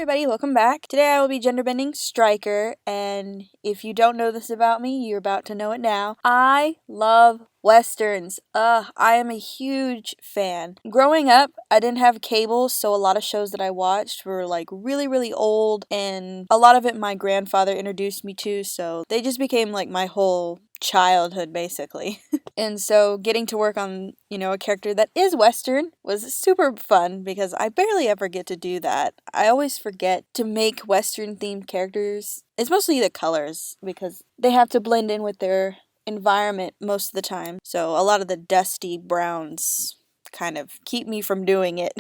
everybody, welcome back. Today I will be gender bending Striker, and if you don't know this about me, you're about to know it now. I love westerns. I am a huge fan. Growing up, I didn't have cable, so a lot of shows that I watched were like really old, and a lot of it my grandfather introduced me to, so they just became like my whole childhood basically. And so getting to work on, a character that is Western was super fun because I barely ever get to do that. I always forget to make Western themed characters. It's mostly the colors because they have to blend in with their environment most of the time. So a lot of the dusty browns kind of keep me from doing it.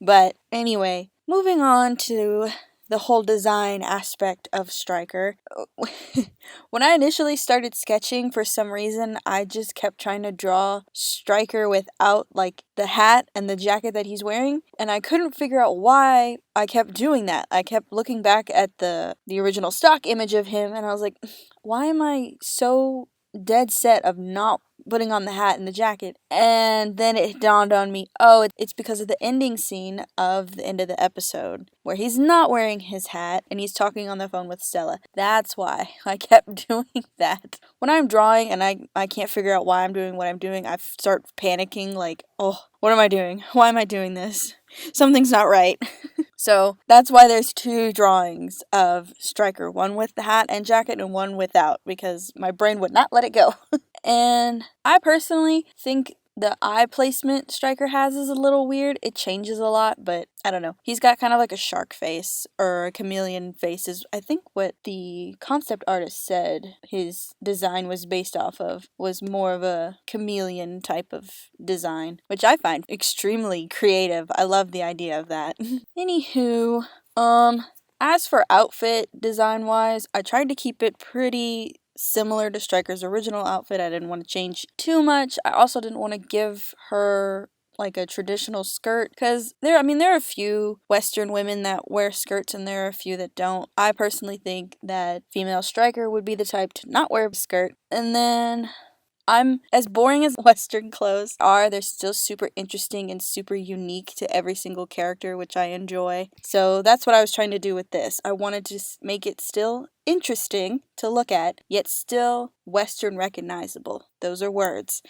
But anyway, moving on to the whole design aspect of Striker. When I initially started sketching, for some reason, I just kept trying to draw Striker without, like, the hat and the jacket that he's wearing, and I couldn't figure out why I kept doing that. I kept looking back at the original stock image of him, and I was like, why am I so dead set of not putting on the hat and the jacket? And then it dawned on me, it's because of the ending scene of the end of the episode where he's not wearing his hat and he's talking on the phone with Stella. That's why I kept doing that. When I'm drawing and I can't figure out why I'm doing what I'm doing, I start panicking like, oh, what am I doing? Why am I doing this? Something's not right. So that's why there's two drawings of Striker, one with the hat and jacket and one without, because my brain would not let it go. And I personally think the eye placement Striker has is a little weird. It changes a lot, but I don't know. He's got kind of like a shark face or a chameleon face is I think what the concept artist said his design was based off of, was more of a chameleon type of design, which I find extremely creative. I love the idea of that. Anywho, as for outfit design wise, I tried to keep it pretty similar to Striker's original outfit. I didn't want to change too much. I also didn't want to give her like a traditional skirt because there are a few Western women that wear skirts and there are a few that don't. I personally think that female Striker would be the type to not wear a skirt. And then I'm as boring as Western clothes are, they're still super interesting and super unique to every single character, which I enjoy. So that's what I was trying to do with this. I wanted to make it still interesting to look at, yet still Western recognizable. Those are words.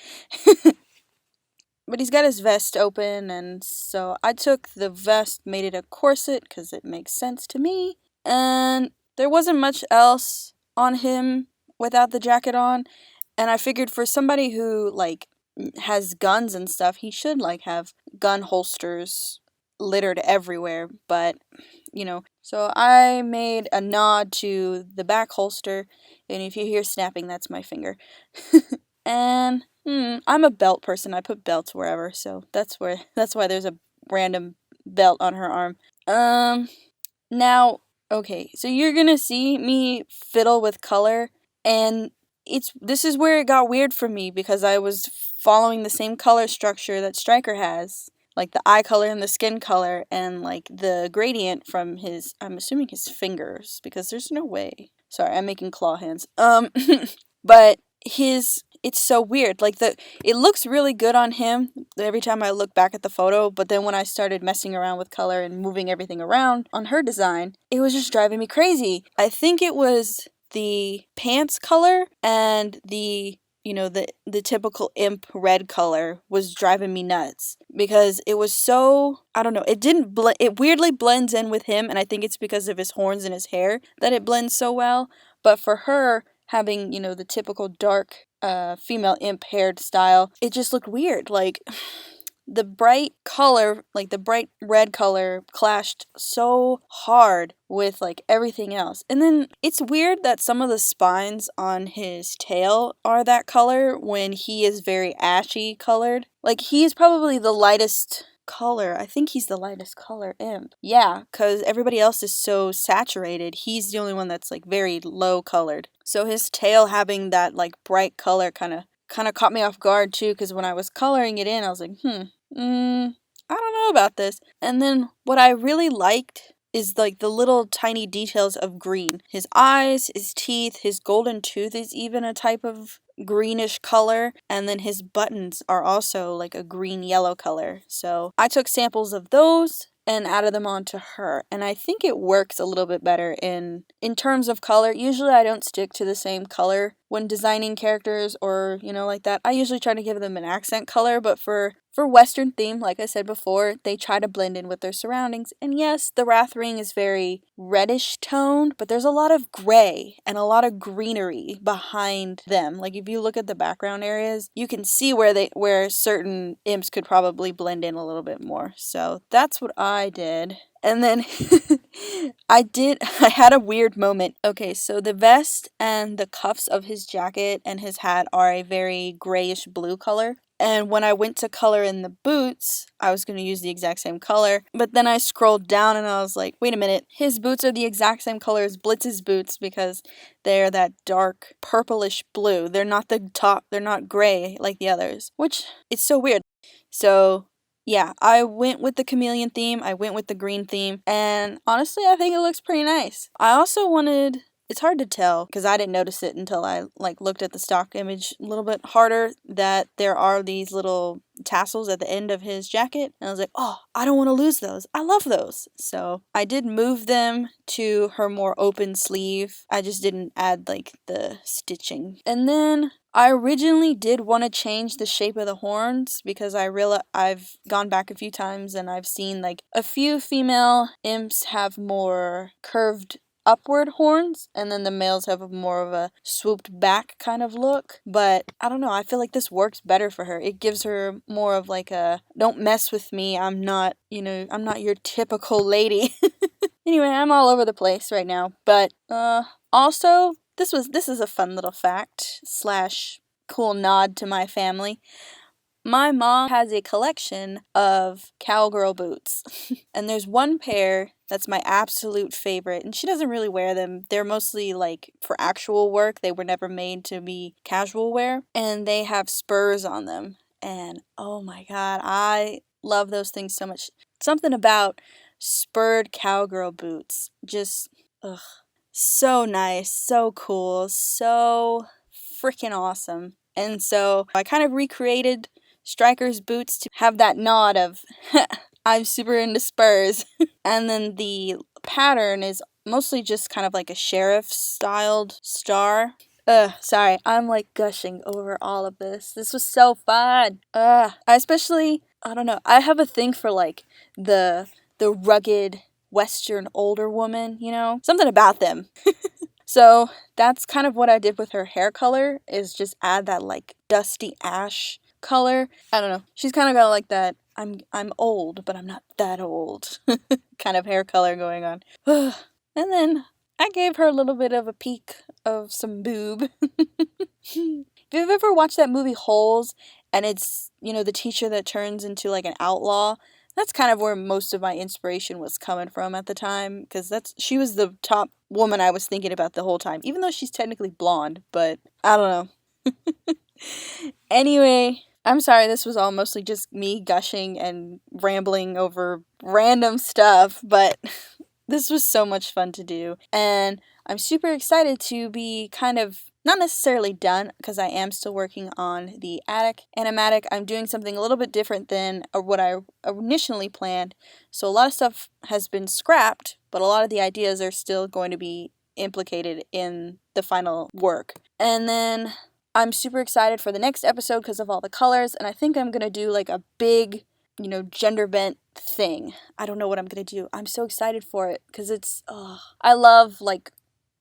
But he's got his vest open, and so I took the vest, made it a corset, because it makes sense to me. And there wasn't much else on him without the jacket on. And I figured for somebody who, like, has guns and stuff, he should, like, have gun holsters littered everywhere. But, so I made a nod to the back holster. And if you hear snapping, that's my finger. And, I'm a belt person. I put belts wherever. So that's why there's a random belt on her arm. Now, okay, so you're gonna see me fiddle with color, and this is where it got weird for me because I was following the same color structure that Striker has, like the eye color and the skin color and like the gradient from I'm assuming his fingers, because there's no way. Sorry, I'm making claw hands. But it's so weird. Like it looks really good on him every time I look back at the photo, but then when I started messing around with color and moving everything around on her design, it was just driving me crazy. I think it was the pants color and the typical imp red color was driving me nuts because it was so, I don't know, it weirdly blends in with him, and I think it's because of his horns and his hair that it blends so well. But for her having, the typical dark female imp haired style, it just looked weird. Like the bright color, like the bright red color, clashed so hard with like everything else. And then it's weird that some of the spines on his tail are that color when he is very ashy colored. Like he's probably the lightest color. I think he's the lightest color imp. Yeah, because everybody else is so saturated. He's the only one that's like very low colored. So his tail having that like bright color kind of caught me off guard too, because when I was coloring it in, I was like, I don't know about this. And then what I really liked is like the little tiny details of green. His eyes, his teeth, his golden tooth is even a type of greenish color, and then his buttons are also like a green yellow color. So I took samples of those and added them onto her. And I think it works a little bit better in terms of color. Usually I don't stick to the same color when designing characters or, like that. I usually try to give them an accent color, but for Western theme, like I said before, they try to blend in with their surroundings. And yes, the Wrath Ring is very reddish toned, but there's a lot of gray and a lot of greenery behind them. Like if you look at the background areas, you can see where certain imps could probably blend in a little bit more. So that's what I did. And then I had a weird moment. Okay, so the vest and the cuffs of his jacket and his hat are a very grayish blue color. And when I went to color in the boots, I was going to use the exact same color. But then I scrolled down and I was like, wait a minute, his boots are the exact same color as Blitz's boots because they're that dark purplish blue. They're not gray like the others, which is so weird. So yeah, I went with the chameleon theme, I went with the green theme, and honestly, I think it looks pretty nice. I also wanted, it's hard to tell because I didn't notice it until I looked at the stock image a little bit harder, that there are these little tassels at the end of his jacket, and I was like, oh, I don't want to lose those. I love those. So I did move them to her more open sleeve. I just didn't add the stitching. And then I originally did want to change the shape of the horns because I realized I've gone back a few times and I've seen a few female imps have more curved upward horns, and then the males have more of a swooped back kind of look. But I don't know, I feel like this works better for her. It gives her more of a don't mess with me, I'm not your typical lady. Anyway, I'm all over the place right now. But also this is a fun little fact / cool nod to my family. My mom has a collection of cowgirl boots, and there's one pair that's my absolute favorite, and she doesn't really wear them. They're mostly for actual work. They were never made to be casual wear, and they have spurs on them. And oh my god, I love those things so much. Something about spurred cowgirl boots, just ugh, so nice, so cool, so freaking awesome. And so I kind of recreated Striker's boots to have that nod of I'm super into spurs. And then the pattern is mostly just kind of like a sheriff styled star. Sorry, I'm gushing over all of this. This was so fun. I don't know, I have a thing for the rugged Western older woman, something about them. So that's kind of what I did with her hair color, is just add that dusty ash color. I don't know. She's kind of got that I'm old, but I'm not that old kind of hair color going on. And then I gave her a little bit of a peek of some boob. If you've ever watched that movie Holes, and it's, the teacher that turns into an outlaw, that's kind of where most of my inspiration was coming from at the time, because she was the top woman I was thinking about the whole time, even though she's technically blonde, but I don't know. Anyway, I'm sorry, this was all mostly just me gushing and rambling over random stuff, but this was so much fun to do, and I'm super excited to be kind of not necessarily done, because I am still working on the attic animatic. I'm doing something a little bit different than what I initially planned, so a lot of stuff has been scrapped, but a lot of the ideas are still going to be implicated in the final work. And then I'm super excited for the next episode because of all the colors, and I think I'm going to do a big, gender bent thing. I don't know what I'm going to do. I'm so excited for it because I love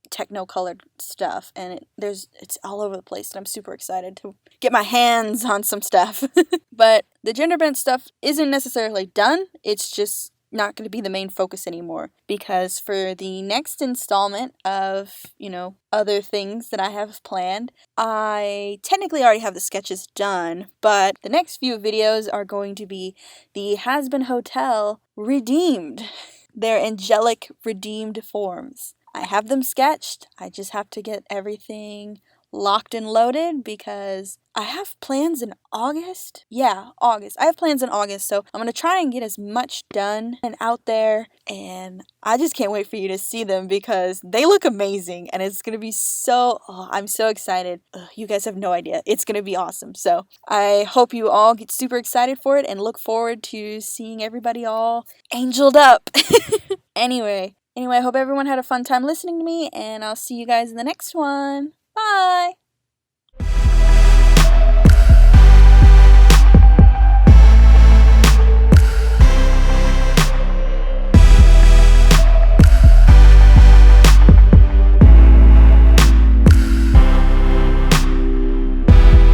techno colored stuff, and it's all over the place, and I'm super excited to get my hands on some stuff. But the gender bent stuff isn't necessarily done. It's just not going to be the main focus anymore, because for the next installment of, other things that I have planned, I technically already have the sketches done, but the next few videos are going to be the Hazbin Hotel redeemed. Their angelic redeemed forms. I have them sketched. I just have to get everything locked and loaded because I have plans in August. Yeah, August. I have plans in August, so I'm going to try and get as much done and out there, and I just can't wait for you to see them because they look amazing, and it's going to be I'm so excited. You guys have no idea. It's going to be awesome. So I hope you all get super excited for it and look forward to seeing everybody all angeled up. Anyway, I hope everyone had a fun time listening to me, and I'll see you guys in the next one. Bye!